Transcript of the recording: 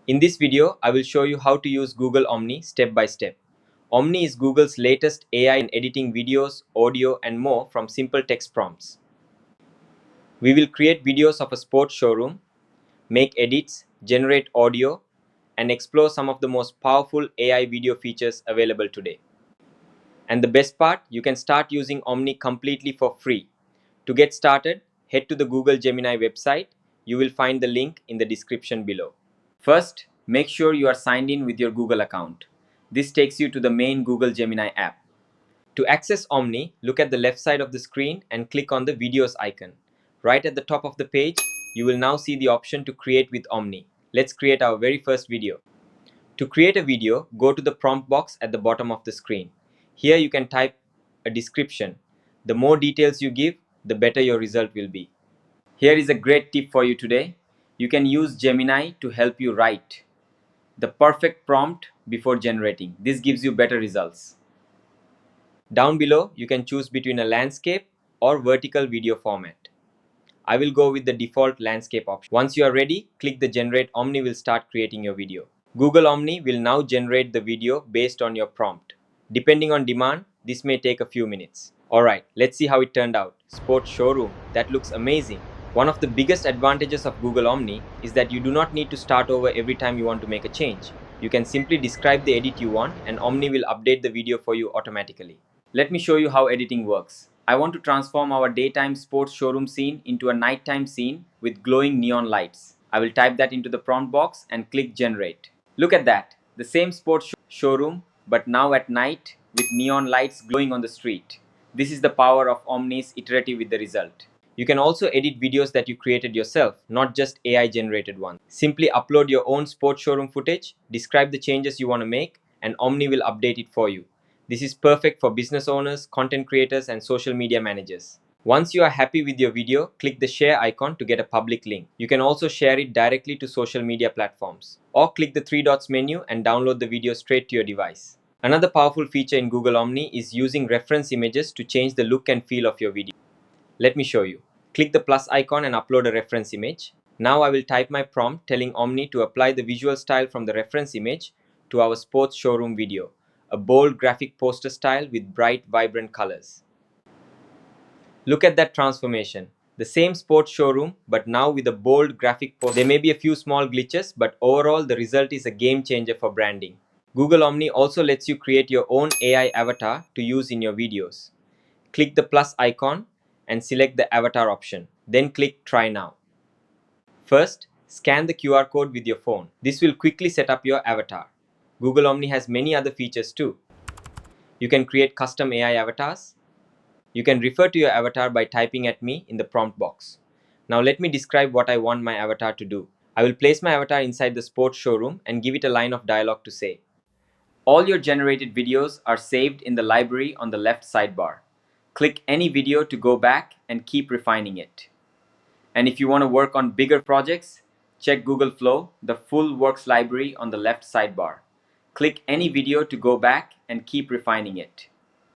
In this video, I will show you how to use Google Omni step by step. Omni is Google's latest AI in editing videos, audio, and more from simple text prompts. We will create videos of a sports showroom, make edits, generate audio, and explore some of the most powerful AI video features available today. And the best part, you can start using Omni completely for free. To get started, head to the Google Gemini website. You will find the link in the description below. First, make sure you are signed in with your Google account. This takes you to the main Google Gemini app. To access Omni, look at the left side of the screen and click on the videos icon. Right at the top of the page, you will now see the option to create with Omni. Let's create our very first video. To create a video, go to the prompt box at the bottom of the screen. Here you can type a description. The more details you give, the better your result will be. Here is a great tip for you today. You can use Gemini to help you write the perfect prompt before generating. This gives you better results. Down below, you can choose between a landscape or vertical video format. I will go with the default landscape option. Once you are ready, click the generate. Omni will start creating your video. Google Omni will now generate the video based on your prompt. Depending on demand, this may take a few minutes. Alright, let's see how it turned out. Sports showroom, that looks amazing. One of the biggest advantages of Google Omni is that you do not need to start over every time you want to make a change. You can simply describe the edit you want and Omni will update the video for you automatically. Let me show you how editing works. I want to transform our daytime sports showroom scene into a nighttime scene with glowing neon lights. I will type that into the prompt box and click generate. Look at that, the same sports showroom but now at night with neon lights glowing on the street. This is the power of Omni's Iterative with the result. You can also edit videos that you created yourself, not just AI generated ones. Simply upload your own sports showroom footage, describe the changes you want to make, and Omni will update it for you. This is perfect for business owners, content creators, and social media managers. Once you are happy with your video, click the share icon to get a public link. You can also share it directly to social media platforms. Or click the three dots menu and download the video straight to your device. Another powerful feature in Google Omni is using reference images to change the look and feel of your video. Let me show you. Click the plus icon and upload a reference image. Now I will type my prompt telling Omni to apply the visual style from the reference image to our sports showroom video. A bold graphic poster style with bright, vibrant colors. Look at that transformation. The same sports showroom, but now with a bold graphic poster. There may be a few small glitches, but overall the result is a game changer for branding. Google Omni also lets you create your own AI avatar to use in your videos. Click the plus icon and select the avatar option. Then click try now. First, scan the QR code with your phone. This will quickly set up your avatar. Google Omni has many other features too. You can create custom AI avatars. You can refer to your avatar by typing at me in the prompt box. Now let me describe what I want my avatar to do. I will place my avatar inside the sports showroom and give it a line of dialogue to say. All your generated videos are saved in the library on the left sidebar. Click any video to go back and keep refining it. And if you want to work on bigger projects, check Google Flow, the full works library on the left sidebar. Click any video to go back and keep refining it.